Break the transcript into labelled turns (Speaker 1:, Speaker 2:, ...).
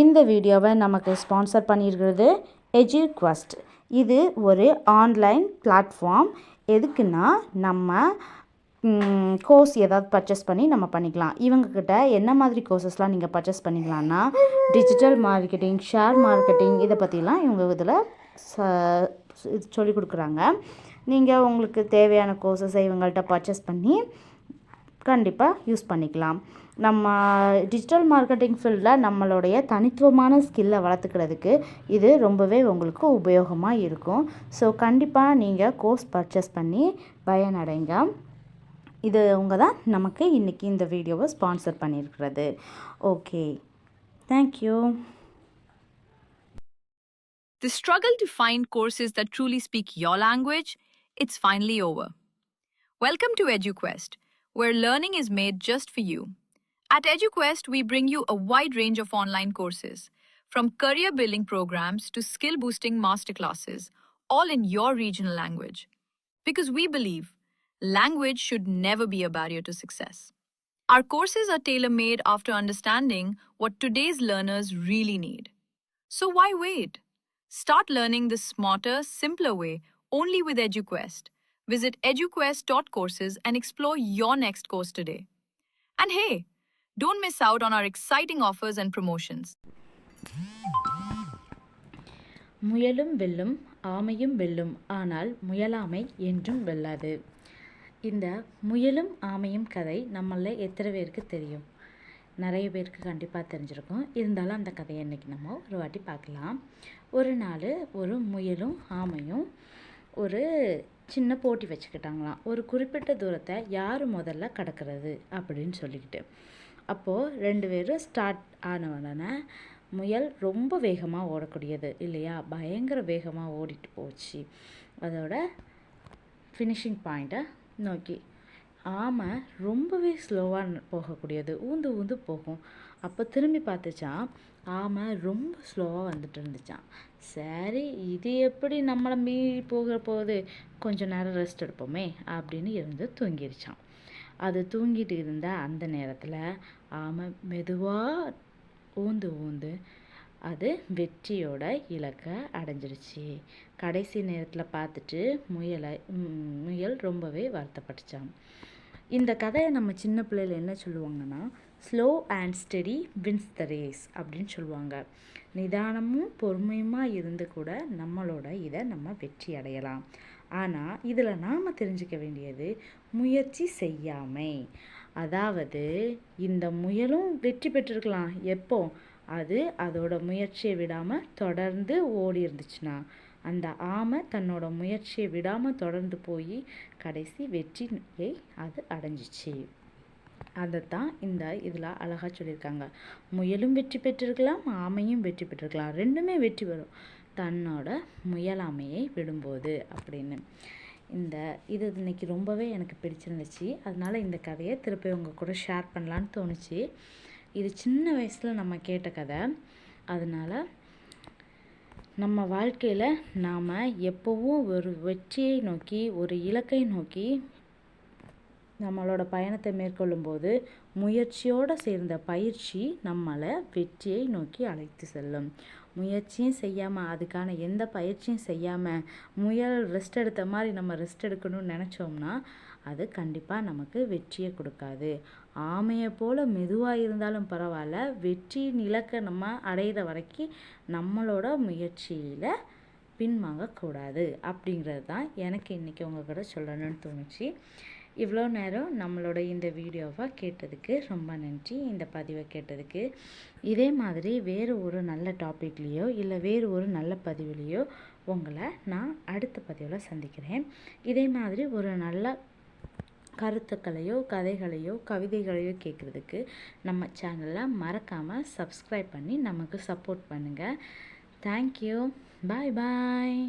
Speaker 1: இந்த வீடியோவை நமக்கு ஸ்பான்சர் பண்ணியிருக்கிறது எஜுக்வெஸ்ட். இது ஒரு ஆன்லைன் பிளாட்ஃபார்ம். எதுக்குன்னா நம்ம கோர்ஸ் ஏதாவது பர்ச்சேஸ் பண்ணி நம்ம பண்ணிக்கலாம். இவங்கக்கிட்ட என்ன மாதிரி கோர்சஸ்லாம் நீங்கள் பர்ச்சேஸ் பண்ணிக்கலாம்னா டிஜிட்டல் மார்க்கெட்டிங், ஷேர் மார்க்கெட்டிங், இதை பற்றிலாம் இவங்க இதில் சொல்லிக் கொடுக்குறாங்க. நீங்கள் உங்களுக்கு தேவையான கோர்சஸை இவங்கள்ட்ட பர்ச்சேஸ் பண்ணி கண்டிப்பாக யூஸ் பண்ணிக்கலாம். நம்ம டிஜிட்டல் மார்க்கெட்டிங் ஃபீல்டில் நம்மளுடைய தனித்துவமான ஸ்கில்லை வளர்த்துக்கிறதுக்கு இது ரொம்பவே உங்களுக்கு உபயோகமாக இருக்கும். ஸோ கண்டிப்பாக நீங்கள் கோர்ஸ் பர்ச்சேஸ் பண்ணி பயனடைங்க. இது அவங்க தான் நமக்கு இன்றைக்கி இந்த வீடியோவை ஸ்பான்சர் பண்ணியிருக்கிறது. Okay, thank you.
Speaker 2: The struggle to find courses that truly speak your language, it's finally over. Welcome to EduQuest, where learning is made just for you. At EduQuest, we bring you a wide range of online courses, from career-building programs to skill-boosting masterclasses, all in your regional language. Because we believe language should never be a barrier to success. Our courses are tailor-made after understanding what today's learners really need. So why wait? Start learning the smarter, simpler way only with EduQuest. Visit eduquest.courses and explore your next course today. And hey, don't miss out on our exciting offers and promotions.
Speaker 1: முயலும் வெல்லும், ஆமையும் வெல்லும், ஆனால் முயலாமை என்றும் வெல்லாது. இந்த முயலும் ஆமையும் கதை நம்மள எத்தனை பேருக்கு தெரியும்? நிறைய பேருக்கு கண்டிப்பாக தெரிஞ்சிருக்கும். இருந்தாலும் அந்த கதையை இன்றைக்கி நம்ம ஒரு வாட்டி பார்க்கலாம். ஒரு நாள் ஒரு முயலும் ஆமையும் ஒரு சின்ன போட்டி வச்சுக்கிட்டாங்களாம். ஒரு குறிப்பிட்ட தூரத்தை யார் முதல்ல கடக்கிறது அப்படின்னு சொல்லிக்கிட்டு. அப்போது 2 பேரும் ஸ்டார்ட் ஆன உடனே முயல் ரொம்ப வேகமாக ஓடக்கூடியது இல்லையா, பயங்கர வேகமாக ஓடிட்டு போச்சு அதோட ஃபினிஷிங் பாயிண்ட்டை நோக்கி. ஆமை ரொம்பவே ஸ்லோவாக போகக்கூடியது, ஊந்து ஊந்து போகும். அப்போ திரும்பி பார்த்துச்சான், ஆமை ரொம்ப ஸ்லோவாக வந்துட்டு இருந்துச்சான். சரி, இது எப்படி நம்மளை மீறி போகிற போது கொஞ்சம் நேரம் ரெஸ்ட் எடுப்போமே அப்படின்னு இருந்து தூங்கிடுச்சான். அது தூங்கிட்டு இருந்த அந்த நேரத்தில் ஆமை மெதுவாக ஊந்து ஊந்து அது வெற்றியோட இலக்கை அடைஞ்சிருச்சு. கடைசி நேரத்தில் பார்த்துட்டு முயல் ரொம்பவே வருத்தப்பட்டுச்சான். இந்த கதையை நம்ம சின்ன பிள்ளையில் என்ன சொல்லுவாங்கன்னா, slow and steady wins the race அப்படின்னு சொல்லுவாங்க. நிதானமும் பொறுமையுமாக இருந்து கூட நம்மளோட இதை நம்ம வெற்றி அடையலாம். ஆனால் இதில் நாம் தெரிஞ்சுக்க வேண்டியது முயற்சி செய்யாமை. அதாவது இந்த முயலும் வெற்றி பெற்றிருக்கலாம் எப்போ, அது அதோட முயற்சியை விடாமல் தொடர்ந்து ஓடி இருந்துச்சுன்னா. அந்த ஆமை தன்னோட முயற்சியை விடாமல் தொடர்ந்து போய் கடைசி வெற்றியை அது அடைஞ்சிச்சு. அதைத்தான் இந்த இதில் அழகாக சொல்லியிருக்காங்க. முயலும் வெற்றி பெற்றிருக்கலாம், ஆமையும் வெற்றி பெற்றிருக்கலாம், ரெண்டுமே வெற்றி பெறும் தன்னோட முயலாமையை விடும்போது அப்படின்னு. இது இன்னைக்கு ரொம்பவே எனக்கு பிடிச்சிருந்துச்சு. அதனால் இந்த கதையை திருப்பி உங்கள் கூட ஷேர் பண்ணலான்னு தோணுச்சு. இது சின்ன வயசில் நம்ம கேட்ட கதை. அதனால் நம்ம வாழ்க்கையில் நாம் எப்போவும் ஒரு வெற்றியை நோக்கி, ஒரு இலக்கை நோக்கி நம்மளோட பயணத்தை மேற்கொள்ளும்போது முயற்சியோடு சேர்ந்த பயிற்சி நம்மளை வெற்றியை நோக்கி அழைத்து செல்லும். முயற்சியும் செய்யாமல், அதுக்கான எந்த பயிற்சியும் செய்யாமல் முயல் ரெஸ்ட் எடுத்த மாதிரி நம்ம ரெஸ்ட் எடுக்கணும்னு நினச்சோம்னா அது கண்டிப்பாக நமக்கு வெற்றியை கொடுக்காது. ஆமையை போல் மெதுவாக இருந்தாலும் பரவாயில்ல, வெற்றியின் இலக்கை நம்ம அடையிற வரைக்கும் நம்மளோட முயற்சியில் பின்வாங்கக்கூடாது அப்படிங்கிறது தான் எனக்கு இன்றைக்கி உங்கள் கூட சொல்லணும்னு தோணுச்சு. இவ்வளோ நேரம் நம்மளோட இந்த வீடியோவை கேட்டதுக்கு ரொம்ப நன்றி. இந்த பதிவை கேட்டதுக்கு. இதே மாதிரி வேறு ஒரு நல்ல டாப்பிக்லேயோ இல்லை வேறு ஒரு நல்ல பதிவுலேயோ உங்களை நான் அடுத்த பதிவில் சந்திக்கிறேன். இதே மாதிரி ஒரு நல்ல கருத்துக்களையோ கதைகளையோ கவிதைகளையோ கேட்குறதுக்கு நம்ம சேனலில் மறக்காமல் சப்ஸ்கிரைப் பண்ணி நமக்கு சப்போர்ட் பண்ணுங்கள். தேங்க்யூ. பாய் பாய்.